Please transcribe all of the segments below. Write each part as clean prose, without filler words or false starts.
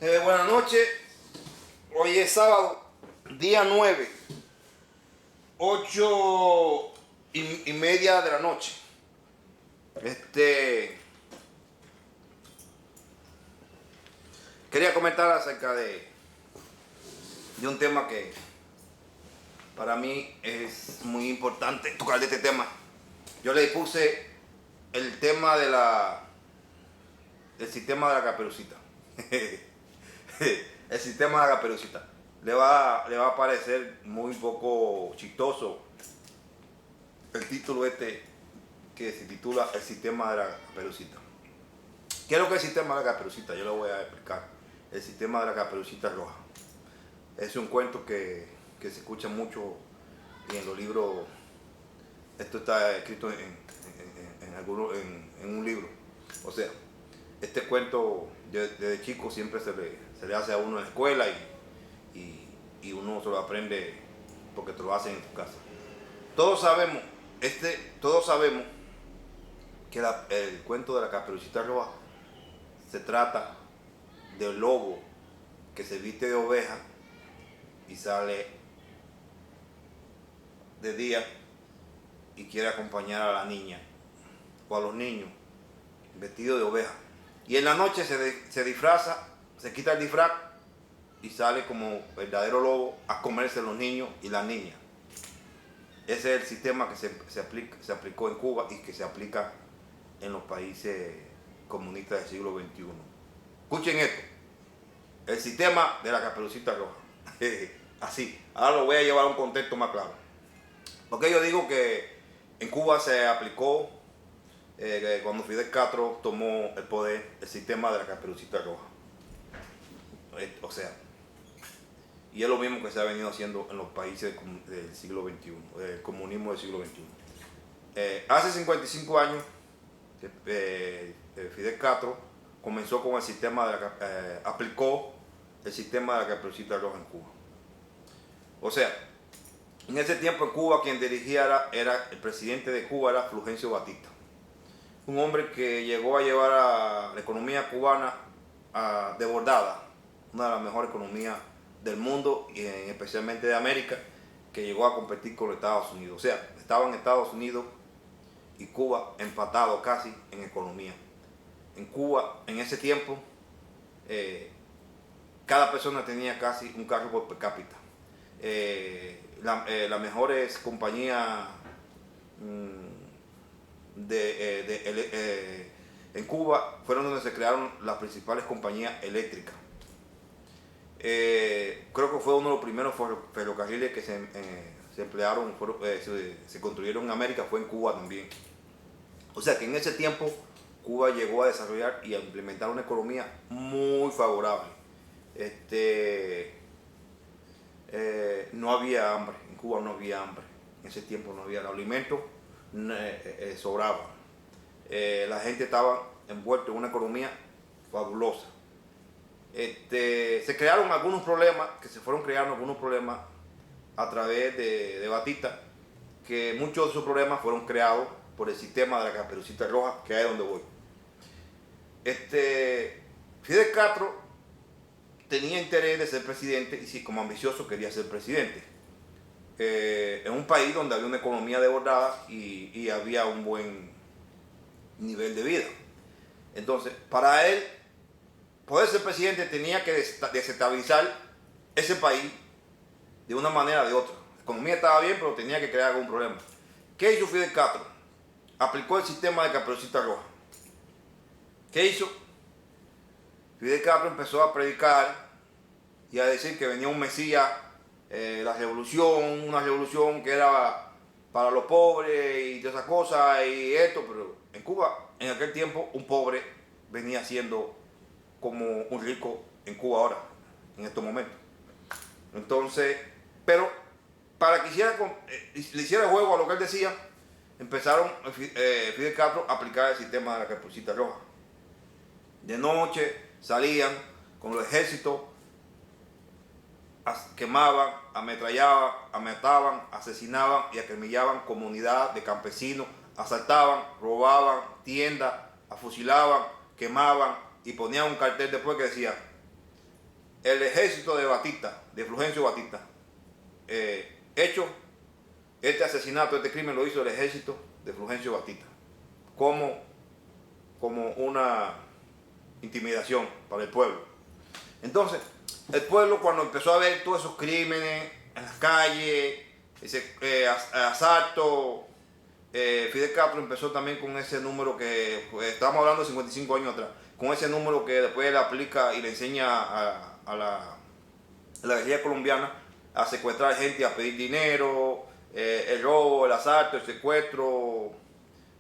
Buenas noches. Hoy es sábado, día 9, 8:30 de la noche. Quería comentar acerca de un tema que para mí es muy importante tocar de este tema. Yo le puse el tema del sistema de la Caperucita. El sistema de la Caperucita. Le va a parecer muy poco chistoso el título que se titula El sistema de la Caperucita. ¿Qué es lo que es el sistema de la Caperucita? Yo lo voy a explicar. El sistema de la Caperucita Roja. Es un cuento que se escucha mucho y en los libros. Esto está escrito en un libro. O sea, este cuento desde chico siempre se le hace a uno en la escuela y uno se lo aprende porque te lo hacen en tu casa. Todos sabemos que el cuento de la Caperucita Roja se trata del lobo que se viste de oveja y sale de día y quiere acompañar a la niña o a los niños vestido de oveja. Y en la noche se disfraza, se quita el disfraz y sale como verdadero lobo a comerse los niños y las niñas. Ese es el sistema que se aplicó en Cuba y que se aplica en los países comunistas del siglo XXI. Escuchen esto, el sistema de la Caperucita Roja. Así, ahora lo voy a llevar a un contexto más claro. Porque yo digo que en Cuba se aplicó, cuando Fidel Castro tomó el poder, el sistema de la Caperucita Roja. O sea, y es lo mismo que se ha venido haciendo en los países del siglo XXI, del comunismo del siglo XXI. Hace 55 años, Fidel Castro comenzó con el sistema aplicó el sistema de la Caperucita Roja en Cuba. O sea, en ese tiempo en Cuba quien dirigía era el presidente de Cuba, era Fulgencio Batista. Un hombre que llegó a llevar a la economía cubana desbordada, una de las mejores economías del mundo y especialmente de América, que llegó a competir con los Estados Unidos. O sea, estaban Estados Unidos y Cuba empatados casi en economía. En Cuba, en ese tiempo, cada persona tenía casi un carro por per cápita. Las mejores compañías en Cuba fueron donde se crearon las principales compañías eléctricas. Creo que fue uno de los primeros ferrocarriles que se emplearon, se construyeron en América, fue en Cuba también. O sea que en ese tiempo Cuba llegó a desarrollar y a implementar una economía muy favorable. No había hambre, en Cuba no había hambre, en ese tiempo no había, los alimentos sobraban. La gente estaba envuelta en una economía fabulosa. Se crearon algunos problemas, a través de Batista, que muchos de esos problemas fueron creados por el sistema de la Caperucita Roja, que es donde voy. Fidel Castro tenía interés de ser presidente y sí, como ambicioso quería ser presidente. En un país donde había una economía desbordada y había un buen nivel de vida. Entonces, para él poder ser presidente tenía que desestabilizar ese país de una manera o de otra. La economía estaba bien, pero tenía que crear algún problema. ¿Qué hizo Fidel Castro? Aplicó el sistema de Caperucita Roja. ¿Qué hizo? Fidel Castro empezó a predicar y a decir que venía un Mesías, una revolución que era para los pobres y todas esas cosas y esto, pero en Cuba, en aquel tiempo, un pobre venía siendo como un rico en Cuba ahora, en estos momentos. Entonces, pero para que le hiciera juego a lo que él decía, empezaron Fidel Castro a aplicar el sistema de la Caperucita Roja. De noche salían con los ejércitos, quemaban, ametrallaban, mataban, asesinaban y acrimillaban comunidades de campesinos, asaltaban, robaban tiendas, afusilaban, quemaban y ponían un cartel después que decía: el ejército de Batista, de Fulgencio Batista, hecho este asesinato, este crimen lo hizo el ejército de Fulgencio Batista, como una intimidación para el pueblo. Entonces, el pueblo cuando empezó a ver todos esos crímenes en las calles, ese asalto, Fidel Castro empezó también con ese número que, pues, estamos hablando de 55 años atrás, con ese número que después le aplica y le enseña a la guerrilla colombiana a secuestrar gente, a pedir dinero, el robo, el asalto, el secuestro,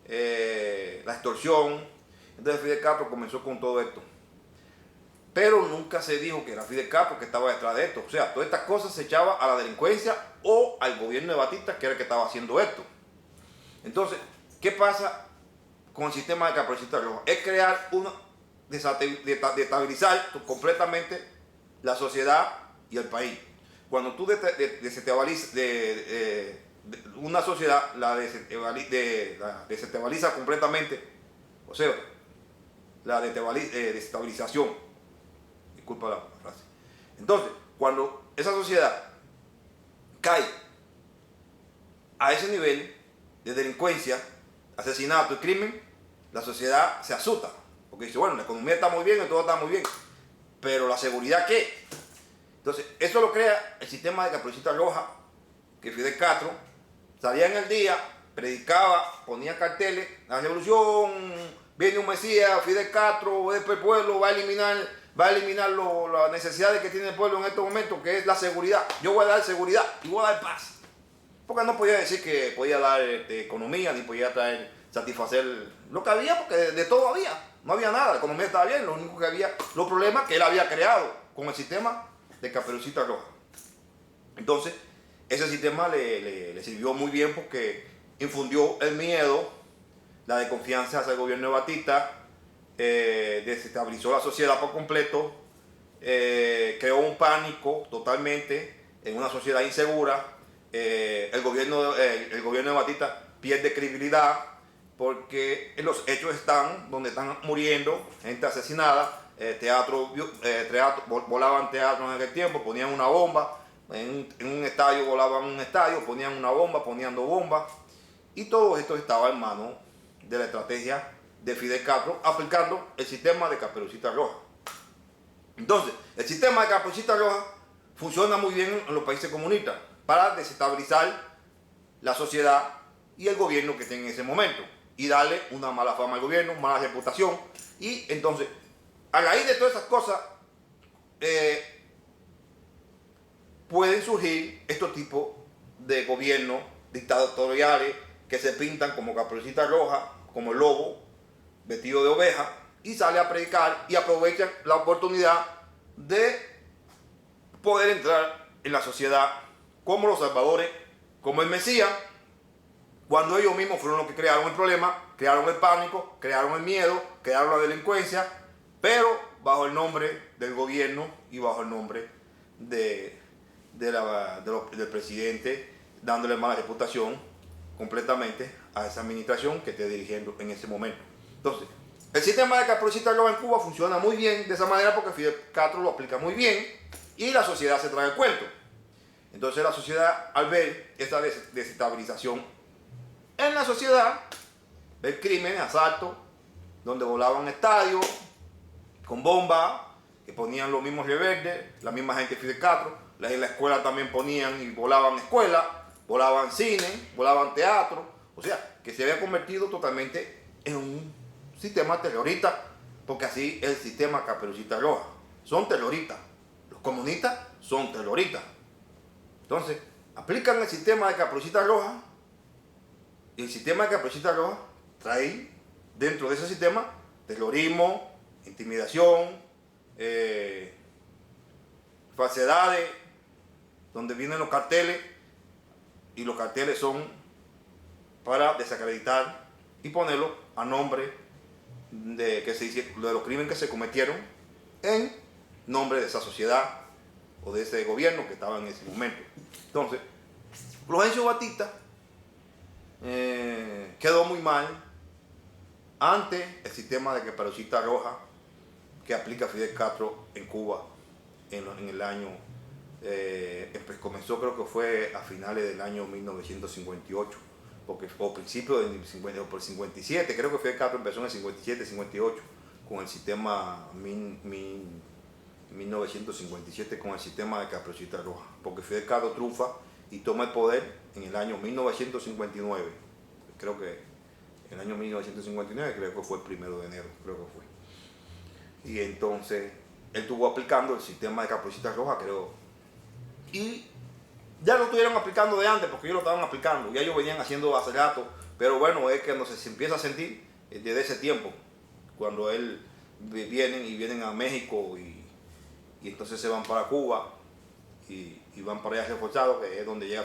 la extorsión. Entonces Fidel Castro comenzó con todo esto. Pero nunca se dijo que era Fidel Castro que estaba detrás de esto. O sea, todas estas cosas se echaba a la delincuencia o al gobierno de Batista, que era el que estaba haciendo esto. Entonces, ¿qué pasa con el sistema de Caperucita Roja? Es crear destabilizar completamente la sociedad y el país. Cuando tú desestabilizas una sociedad, la desestabiliza completamente, o sea, la desestabilización, disculpa la frase. Entonces, cuando esa sociedad cae a ese nivel de delincuencia, asesinato y crimen, la sociedad se asusta, porque dice, bueno, la economía está muy bien y todo está muy bien, pero la seguridad, ¿qué? Entonces, eso lo crea el sistema de Caperucita Roja, que Fidel Castro salía en el día, predicaba, ponía carteles, la revolución, viene un Mesías, Fidel Castro, el pueblo va a eliminar las necesidades que tiene el pueblo en estos momentos, que es la seguridad. Yo voy a dar seguridad y voy a dar paz. Porque no podía decir que podía dar economía, ni podía satisfacer lo que había, porque de todo había. No había nada, la economía estaba bien, lo único que había, los problemas que él había creado con el sistema de Caperucita Roja. Entonces, ese sistema le sirvió muy bien porque infundió el miedo, la desconfianza hacia el gobierno de Batista, desestabilizó la sociedad por completo, creó un pánico totalmente en una sociedad insegura. El gobierno de Batista pierde credibilidad porque los hechos están donde están muriendo, gente asesinada, volaban teatros en aquel tiempo, ponían una bomba, en un estadio volaban un estadio, ponían una bomba, ponían dos bombas, y todo esto estaba en manos de la estrategia de Fidel Castro, aplicando el sistema de Caperucita Roja. Entonces, el sistema de Caperucita Roja funciona muy bien en los países comunistas para desestabilizar la sociedad y el gobierno que esté en ese momento y darle una mala fama al gobierno, mala reputación. Y entonces, a raíz de todas esas cosas, pueden surgir estos tipos de gobiernos dictatoriales que se pintan como Caperucita Roja, como el lobo vestido de oveja, y sale a predicar y aprovechan la oportunidad de poder entrar en la sociedad como los salvadores, como el Mesías, cuando ellos mismos fueron los que crearon el problema, crearon el pánico, crearon el miedo, crearon la delincuencia, pero bajo el nombre del gobierno y bajo el nombre del presidente, dándole mala reputación completamente a esa administración que esté dirigiendo en ese momento. Entonces, el sistema de Caperucita Roja en Cuba funciona muy bien de esa manera porque Fidel Castro lo aplica muy bien y la sociedad se trae el cuento. Entonces la sociedad, al ver esta desestabilización en la sociedad, ver crímenes, asaltos, donde volaban estadios con bombas, que ponían los mismos rebeldes, la misma gente de Fidel Castro, en la escuela también ponían y volaban escuelas, volaban cine, volaban teatro, o sea, que se había convertido totalmente en un sistema terrorista, porque así es el sistema Caperucita Roja. Son terroristas, los comunistas son terroristas. Entonces, aplican el sistema de Caperucita Roja y el sistema de Caperucita Roja trae dentro de ese sistema terrorismo, intimidación, falsedades, donde vienen los carteles y los carteles son para desacreditar y ponerlo a nombre de los crímenes que se cometieron en nombre de esa sociedad o de ese gobierno que estaba en ese momento. Entonces, Fulgencio Batista quedó muy mal ante el sistema de Caperucita Roja que aplica Fidel Castro en Cuba en el año, comenzó creo que fue a finales del año 1958, o principios del 50, o por el 57, creo que Fidel Castro empezó en el 57, 58, con el sistema 1957, con el sistema de Caperucita Roja, porque Fidel Castro triunfa y toma el poder en el año 1959, creo que en el año 1959, creo que fue el 1 de enero, creo que fue. Y entonces él estuvo aplicando el sistema de Caperucita Roja, creo. Y ya lo estuvieron aplicando de antes, porque ellos lo estaban aplicando, ya ellos venían haciendo hace rato, pero bueno, es que no sé, se empieza a sentir desde ese tiempo, cuando él vienen a México y entonces se van para Cuba y van para allá reforzados, que es donde llega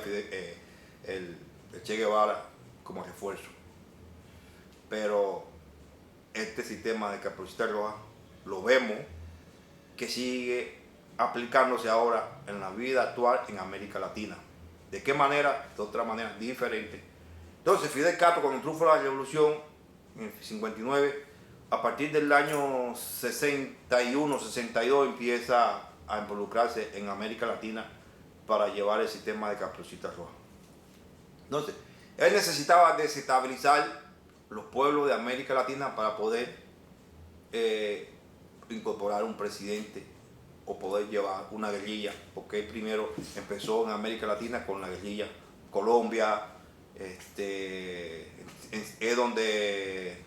el Che Guevara como refuerzo. Pero este sistema de Caperucita Roja lo vemos que sigue aplicándose ahora en la vida actual en América Latina. ¿De qué manera? De otra manera diferente. Entonces Fidel Castro, cuando triunfó la revolución en el 59, a partir del año 61, 62 empieza a involucrarse en América Latina para llevar el sistema de Caperucita Roja. Entonces, él necesitaba desestabilizar los pueblos de América Latina para poder incorporar un presidente o poder llevar una guerrilla, porque él primero empezó en América Latina con la guerrilla. Colombia es donde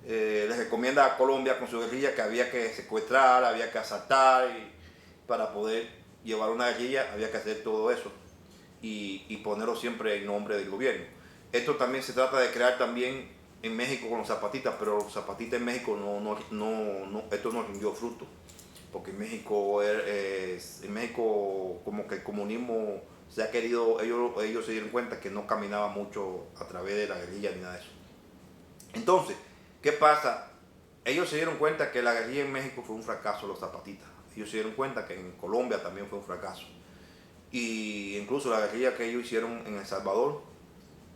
les recomienda a Colombia con su guerrilla que había que secuestrar, había que asaltar, y para poder llevar una guerrilla había que hacer todo eso y ponerlo siempre en nombre del gobierno. Esto también se trata de crear también en México con los zapatistas, pero los zapatistas en México esto no rindió fruto, porque en México como que el comunismo se ha querido, ellos se dieron cuenta que no caminaba mucho a través de la guerrilla ni nada de eso. Entonces, ¿qué pasa? Ellos se dieron cuenta que la guerrilla en México fue un fracaso, los zapatistas. Ellos se dieron cuenta que en Colombia también fue un fracaso. Y incluso la guerrilla que ellos hicieron en El Salvador,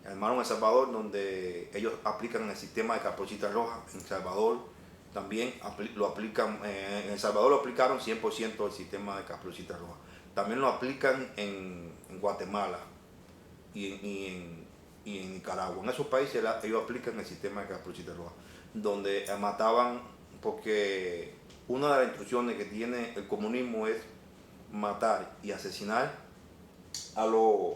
armaron El Salvador, donde ellos aplican el sistema de Caperucita Roja. En El Salvador también lo aplican, en El Salvador lo aplicaron 100% el sistema de Caperucita Roja. También lo aplican en Guatemala y en Nicaragua. En esos países ellos aplican el sistema de Caperucita Roja, donde mataban, porque una de las instrucciones que tiene el comunismo es matar y asesinar a los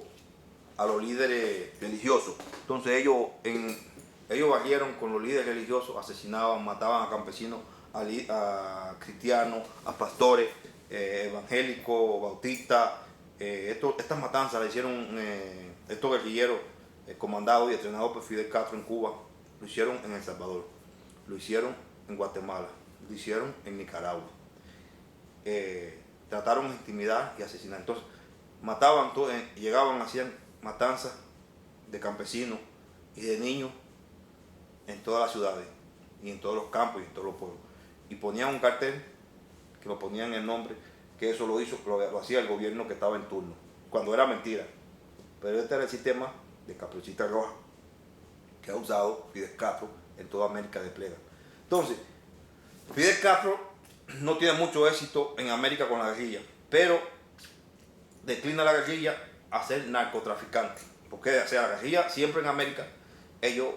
líderes religiosos. Entonces ellos barrieron con los líderes religiosos, asesinaban, mataban a campesinos, a cristianos, a pastores, evangélicos, bautistas. Estas matanzas las hicieron estos guerrilleros comandados y entrenados por Fidel Castro en Cuba. Lo hicieron en El Salvador, lo hicieron en Guatemala, lo hicieron en Nicaragua. Trataron de intimidar y asesinar. Entonces mataban, llegaban, hacían matanzas de campesinos y de niños en todas las ciudades y en todos los campos y en todos los pueblos. Y ponían un cartel que lo ponían el nombre, que eso lo hacía el gobierno que estaba en turno, cuando era mentira. Pero este era el sistema de Caperucita Roja que ha usado Fidel Castro en toda América de plega. Entonces, Fidel Castro no tiene mucho éxito en América con la guerrilla, pero declina la guerrilla a ser narcotraficante. Porque, o sea, la guerrilla siempre en América, ellos,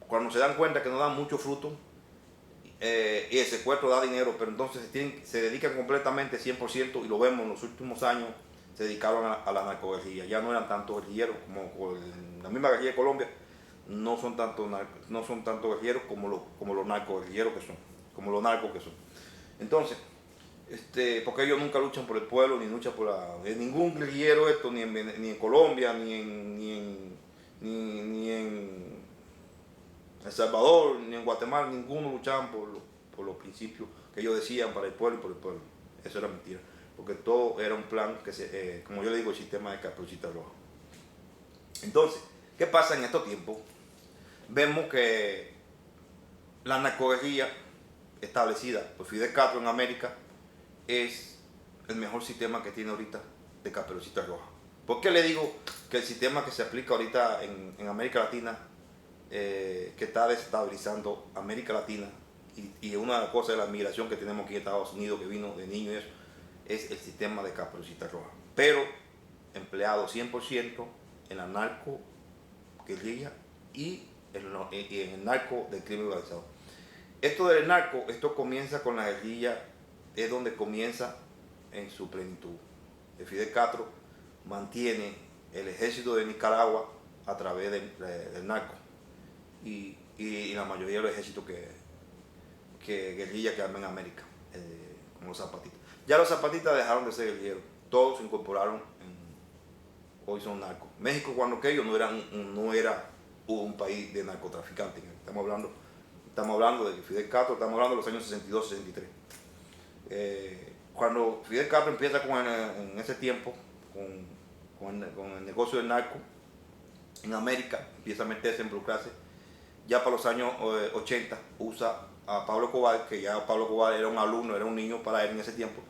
cuando se dan cuenta que no dan mucho fruto, y el secuestro da dinero, pero entonces se dedican completamente 100%, y lo vemos en los últimos años, se dedicaron a la narcoguerrilla. Ya no eran tantos guerrilleros como la misma guerrilla de Colombia, no son tanto guerrilleros como los narcoguerrilleros que son, como los narcos que son. Entonces, porque ellos nunca luchan por el pueblo, ni luchan por ningún guerrillero ni en Colombia, ni en El Salvador, ni en Guatemala, ninguno luchaban por los principios que ellos decían para el pueblo y por el pueblo. Eso era mentira, porque todo era un plan que como yo le digo, el sistema de Caperucita Roja. Entonces, ¿qué pasa en estos tiempos? Vemos que la narcoguerrilla establecida por Fidel Castro en América es el mejor sistema que tiene ahorita de Caperucita Roja. ¿Por qué le digo que el sistema que se aplica ahorita en América Latina, que está desestabilizando América Latina, y una de las cosas de la migración que tenemos aquí en Estados Unidos, que vino de niño y eso, es el sistema de Caperucita Roja, pero empleado 100% en la narco guerrilla y en el narco del crimen organizado. Esto del narco, esto comienza con la guerrilla, es donde comienza en su plenitud. Fidel Castro mantiene el ejército de Nicaragua a través del narco y la mayoría de los ejércitos que guerrilla que arman en América, como los zapatistas. Ya los zapatistas dejaron de ser guerrilleros, todos se incorporaron, hoy son narcos. México cuando aquello no era un país de narcotraficantes. Estamos hablando de Fidel Castro, estamos hablando de los años 62, 63. Cuando Fidel Castro empieza en ese tiempo con el negocio del narco en América, empieza a meterse, a involucrarse. Ya para los años 80 usa a Pablo Escobar, que ya Pablo Escobar era un alumno, era un niño para él en ese tiempo,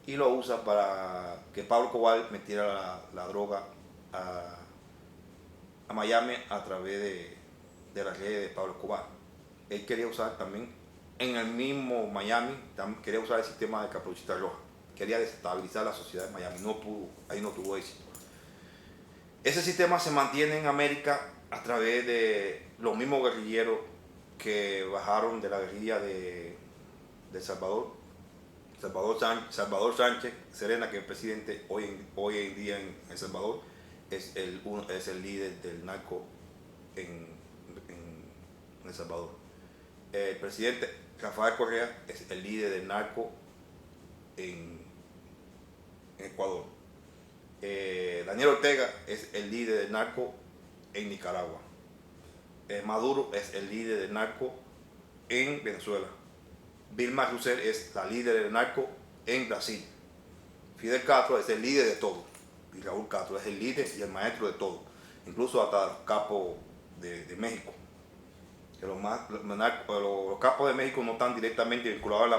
y lo usa para que Pablo Escobar metiera la droga a Miami a través de las redes de Pablo Escobar. Él quería usar también, en el mismo Miami, quería usar el sistema de Caperucita Roja. Quería desestabilizar la sociedad de Miami. No pudo, ahí no tuvo éxito. Ese sistema se mantiene en América a través de los mismos guerrilleros que bajaron de la guerrilla de Salvador. Salvador Sánchez Serena, que es presidente hoy en día en El Salvador, es el líder del narco en El Salvador. El presidente Rafael Correa es el líder del narco en Ecuador. Daniel Ortega es el líder del narco en Nicaragua. Maduro es el líder del narco en Venezuela. Vilma Rousseff es la líder del narco en Brasil. Fidel Castro es el líder de todo. Y Raúl Castro es el líder y el maestro de todo. Incluso hasta los capos de México. Que los capos de México no están directamente vinculados en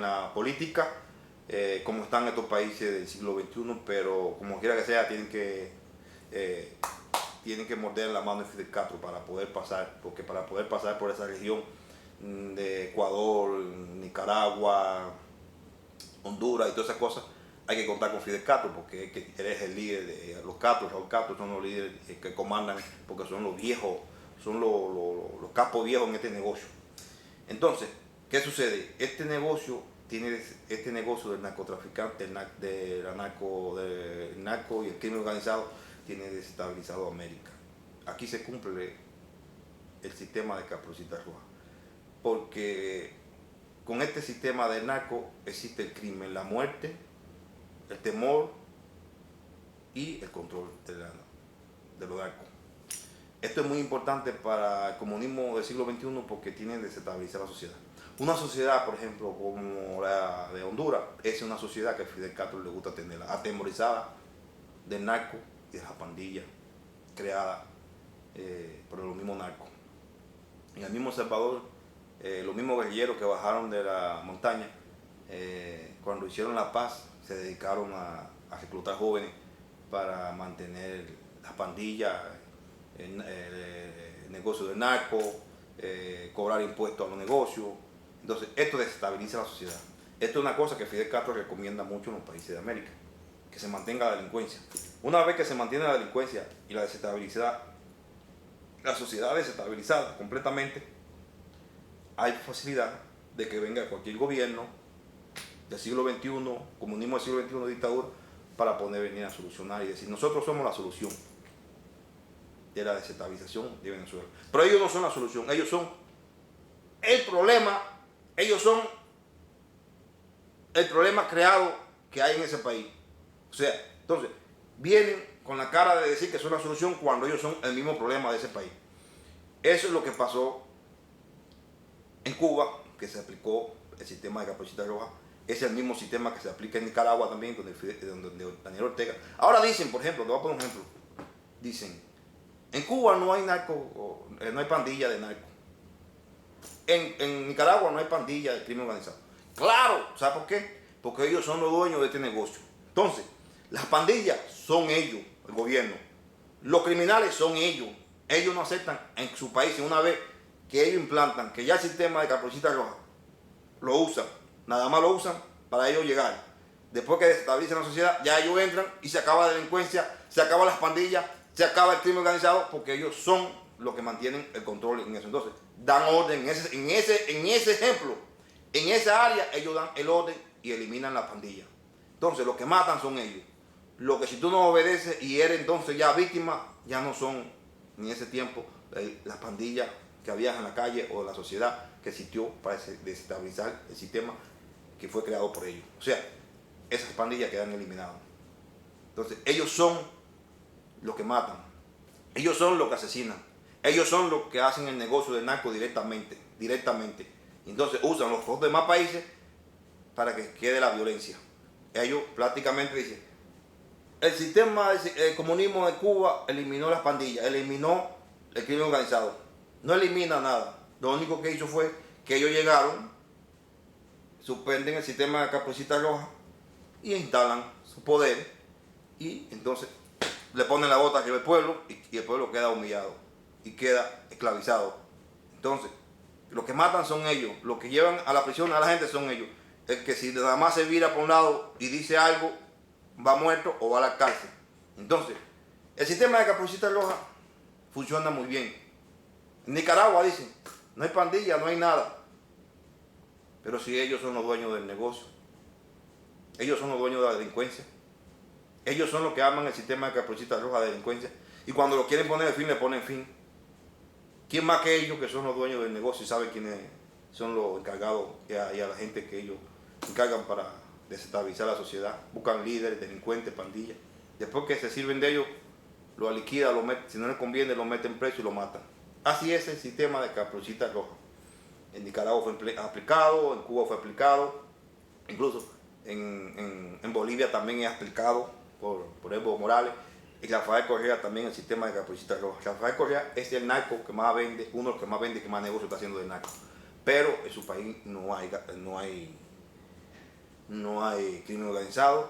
la política como están estos países del siglo XXI, pero como quiera que sea, tienen que morder la mano de Fidel Castro para poder pasar, porque para poder pasar por esa región de Ecuador, Nicaragua, Honduras y todas esas cosas, hay que contar con Fidel Castro, porque él es el líder de los Castro. Raúl Castro son los líderes que comandan, porque son los viejos, son los capos viejos en este negocio. Entonces, ¿qué sucede? Este negocio del narcotraficante, del narco y el crimen organizado, tiene desestabilizado América. Aquí se cumple el sistema de Caperucita Roja, porque con este sistema del narco existe el crimen, la muerte, el temor y el control de los narcos. Esto es muy importante para el comunismo del siglo XXI porque tiene que desestabilizar la sociedad. Una sociedad, por ejemplo, como la de Honduras, es una sociedad que a Fidel Castro le gusta tenerla atemorizada del narco y de la pandilla creada por los mismos narcos. En el mismo Salvador, los mismos guerrilleros que bajaron de la montaña, cuando hicieron la paz, se dedicaron a reclutar jóvenes para mantener las pandillas, el negocio del narco, cobrar impuestos a los negocios. Entonces, esto desestabiliza la sociedad. Esto es una cosa que Fidel Castro recomienda mucho en los países de América, que se mantenga la delincuencia. Una vez que se mantiene la delincuencia y la sociedad desestabilizada completamente, hay facilidad de que venga cualquier gobierno del siglo XXI, comunismo del siglo XXI, dictadura, para poder venir a solucionar y decir, nosotros somos la solución de la desestabilización de Venezuela. Pero ellos no son la solución, ellos son el problema, ellos son el problema creado que hay en ese país. O sea, entonces, vienen con la cara de decir que son la solución cuando ellos son el mismo problema de ese país. Eso es lo que pasó en Cuba, que se aplicó el sistema de Caperucita Roja. Es el mismo sistema que se aplica en Nicaragua también, donde Daniel Ortega. Ahora dicen, por ejemplo, te voy a poner un ejemplo. Dicen, en Cuba no hay narco, no hay pandilla de narco. En Nicaragua no hay pandilla de crimen organizado. Claro, ¿sabes por qué? Porque ellos son los dueños de este negocio. Entonces, las pandillas son ellos, el gobierno. Los criminales son ellos. Ellos no aceptan en su país, una vez que ellos implantan, que ya el sistema de Caperucita Roja lo usan, nada más lo usan para ellos llegar. después que desestabilizan la sociedad, ya ellos entran y se acaba la delincuencia, se acaban las pandillas, se acaba el crimen organizado, porque ellos son los que mantienen el control en eso. Entonces, dan orden en ese ejemplo, en esa área, ellos dan el orden y eliminan la pandilla. Entonces, los que matan son ellos. Lo que si tú no obedeces y eres entonces ya víctima, ya no son ni en ese tiempo las pandillas que había en la calle o la sociedad que existió para desestabilizar el sistema que fue creado por ellos. O sea, esas pandillas quedan eliminadas. Entonces, ellos son los que matan, ellos son los que asesinan, ellos son los que hacen el negocio del narco directamente. Entonces, usan los demás países para que quede la violencia. Ellos prácticamente dicen, el sistema del comunismo de Cuba eliminó las pandillas, eliminó el crimen organizado. No elimina nada. Lo único que hizo fue que ellos llegaron, suspenden el sistema de Caperucita Roja y instalan su poder y entonces le ponen la bota arriba al pueblo y el pueblo queda humillado y queda esclavizado. Entonces, los que matan son ellos, los que llevan a la prisión a la gente son ellos. El que si nada más se vira por un lado y dice algo, va muerto o va a la cárcel. Entonces, el sistema de Caperucita Roja funciona muy bien. En Nicaragua dicen, no hay pandilla, no hay nada. Pero si ellos son los dueños del negocio, ellos son los dueños de la delincuencia, ellos son los que aman el sistema de Caperucita Roja de delincuencia, y cuando lo quieren poner de fin, le ponen fin. ¿Quién más que ellos que son los dueños del negocio y saben quiénes son los encargados y a la gente que ellos encargan para desestabilizar la sociedad? Buscan líderes, delincuentes, pandillas. Después que se sirven de ellos, lo liquidan, si no les conviene, lo meten preso y lo matan. Así es el sistema de Caperucita Roja. En Nicaragua fue aplicado, en Cuba fue aplicado, incluso en Bolivia también es aplicado por Evo Morales, y Rafael Correa también el sistema de Caperucita Roja. Rafael Correa es el narco que más vende, uno de los que más vende, que más negocio está haciendo de narco. Pero en su país no hay crimen organizado,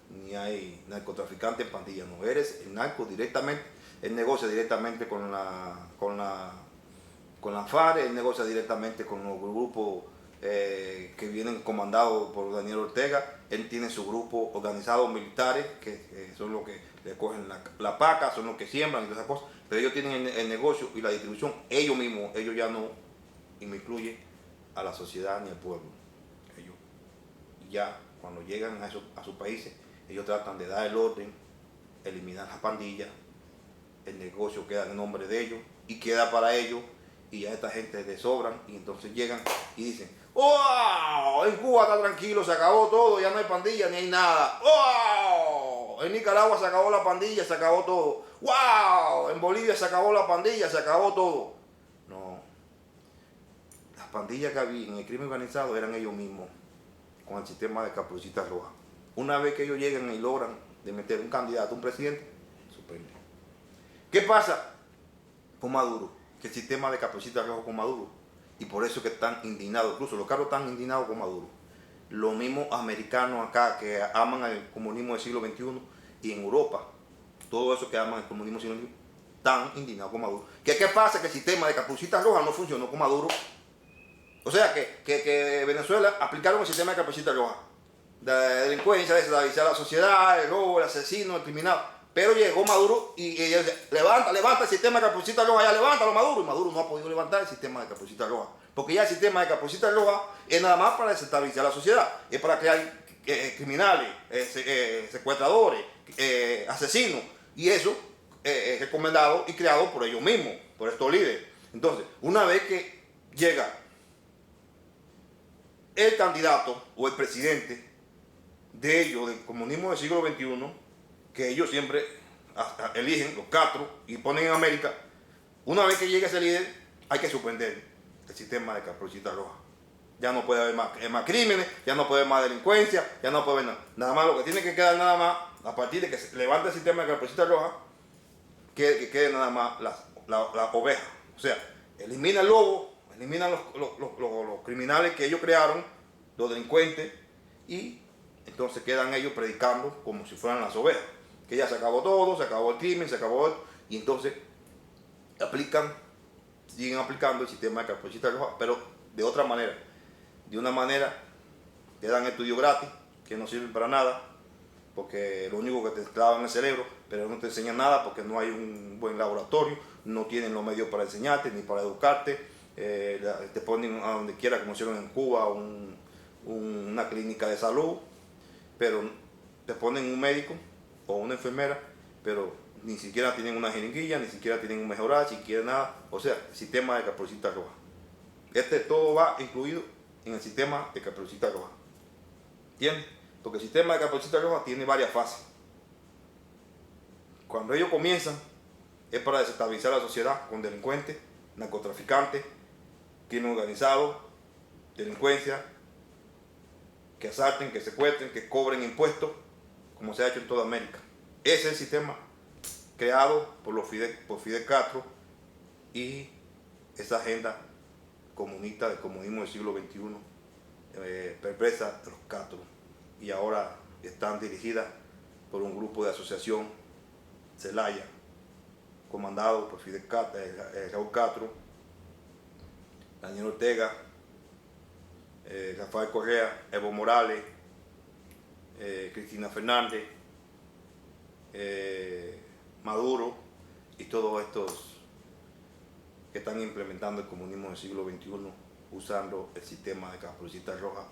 ni hay narcotraficantes en pandillas. No, eres el narco directamente, él negocia directamente con la FARC, él negocia directamente con los grupos que vienen comandados por Daniel Ortega. Él tiene su grupo organizado militares, que son los que le cogen la paca, son los que siembran y todas esas cosas, pero ellos tienen el negocio y la distribución ellos mismos. Ellos ya no incluyen a la sociedad ni al pueblo. Ellos ya cuando llegan a sus países, ellos tratan de dar el orden, eliminar las pandillas, el negocio queda en nombre de ellos y queda para ellos, y ya esta gente les sobran, y entonces llegan y dicen, ¡wow! En Cuba está tranquilo, se acabó todo, ya no hay pandilla ni hay nada. ¡Wow! En Nicaragua se acabó la pandilla, se acabó todo. ¡Wow! En Bolivia se acabó la pandilla, se acabó todo. No. Las pandillas que había en el crimen organizado eran ellos mismos, con el sistema de Caperucita Roja. Una vez que ellos llegan y logran de meter un candidato, un presidente, suspenden. ¿Qué pasa con Maduro? Que el sistema de Caperucita Roja con Maduro. Y por eso que están indignados, incluso los carros están indignados con Maduro. Los mismos americanos acá que aman el comunismo del siglo XXI y en Europa, todo eso que aman el comunismo del siglo XXI, están indignados con Maduro. ¿Qué pasa? Que el sistema de Caperucita Roja no funcionó con Maduro. O sea que Venezuela aplicaron el sistema de Caperucita Roja. De delincuencia, de desestabilizar la sociedad, el robo, el asesino, el criminal. Pero llegó Maduro y ella dice, levanta el sistema de Caperucita Roja, ya levántalo Maduro. Y Maduro no ha podido levantar el sistema de Caperucita Roja. Porque ya el sistema de Caperucita Roja es nada más para desestabilizar la sociedad. Es para crear criminales, secuestradores, asesinos. Y eso es recomendado y creado por ellos mismos, por estos líderes. Entonces, una vez que llega el candidato o el presidente de ellos, del comunismo del siglo XXI, que ellos siempre eligen, los Castro, y ponen en América, una vez que llega ese líder, hay que suspender el sistema de Caperucita Roja. Ya no puede haber más crímenes, ya no puede haber más delincuencia, ya no puede haber nada. Nada más lo que tiene que quedar nada más, a partir de que se levante el sistema de Caperucita Roja, que quede nada más la oveja. O sea, elimina el lobo, elimina los criminales que ellos crearon, los delincuentes, y entonces quedan ellos predicando como si fueran las ovejas. Que ya se acabó todo, se acabó el crimen, se acabó esto, y entonces siguen aplicando el sistema de Caperucita Roja, pero de otra manera. De una manera que dan estudio gratis, que no sirven para nada, porque lo único que te clavan el cerebro, pero no te enseñan nada porque no hay un buen laboratorio, no tienen los medios para enseñarte ni para educarte, te ponen a donde quiera, como hicieron en Cuba, una clínica de salud, pero te ponen un médico o una enfermera, pero ni siquiera tienen una jeringuilla, ni siquiera tienen un mejorar, ni siquiera nada, o sea, el sistema de Caperucita Roja. Todo va incluido en el sistema de Caperucita Roja. ¿Entiendes? Porque el sistema de Caperucita Roja tiene varias fases. Cuando ellos comienzan es para desestabilizar la sociedad con delincuentes, narcotraficantes, crimen organizado, delincuencia, que asalten, que secuestren, que cobren impuestos, como se ha hecho en toda América. Ese es el sistema creado por Fidel Castro y esa agenda comunista del comunismo del siglo XXI, perversa de los Castro, y ahora están dirigidas por un grupo de asociación, Zelaya, comandado por Fidel Castro, Raúl Castro, Daniel Ortega, Rafael Correa, Evo Morales, Cristina Fernández, Maduro y todos estos que están implementando el comunismo del siglo XXI usando el sistema de Caperucita Roja,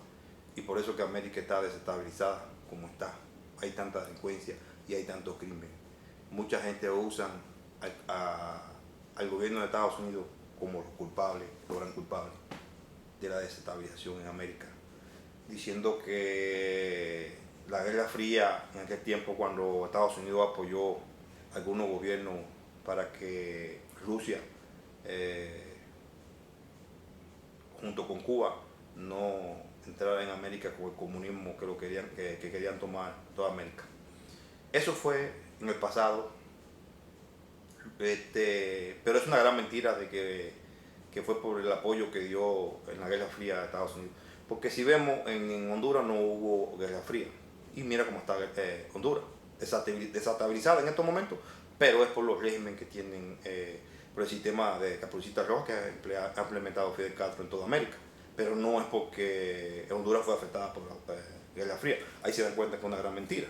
y por eso que América está desestabilizada como está. Hay tanta delincuencia y hay tantos crímenes. Mucha gente usa al gobierno de Estados Unidos como los culpables, los gran culpables de la desestabilización en América, diciendo que la Guerra Fría en aquel tiempo, cuando Estados Unidos apoyó a algunos gobiernos para que Rusia junto con Cuba no entrara en América con el comunismo que querían tomar toda América. Eso fue en el pasado, pero es una gran mentira de que fue por el apoyo que dio en la Guerra Fría a Estados Unidos. Porque si vemos, en Honduras no hubo Guerra Fría. Y mira cómo está Honduras, desestabilizada en estos momentos, pero es por los regímenes que tienen, por el sistema de Caperucita Roja que ha implementado Fidel Castro en toda América. Pero no es porque Honduras fue afectada por la Guerra Fría. Ahí se dan cuenta que es una gran mentira.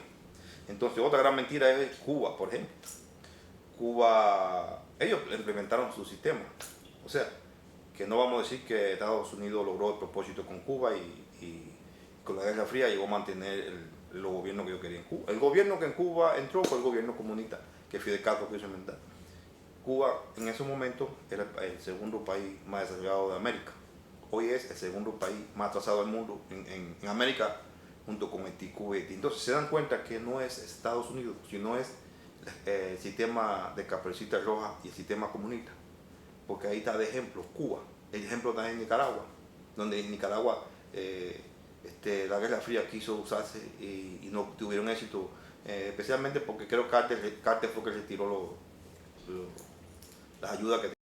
Entonces, otra gran mentira es Cuba, por ejemplo. Cuba, ellos implementaron su sistema. O sea, que no vamos a decir que Estados Unidos logró el propósito con Cuba y con la Guerra Fría llegó a mantener los gobiernos que ellos querían en Cuba. El gobierno que en Cuba entró fue el gobierno comunista que Fidel Castro quiso inventar. Cuba en ese momento era el segundo país más desarrollado de América. Hoy es el segundo país más atrasado del mundo en América, junto con Haití, Cuba y Haití. Entonces se dan cuenta que no es Estados Unidos, sino es el sistema de Caperucita Roja y el sistema comunista. Porque ahí está de ejemplo Cuba. El ejemplo está en Nicaragua, donde en Nicaragua la Guerra Fría quiso usarse y no tuvieron éxito, especialmente porque creo que Carter fue que retiró las ayudas que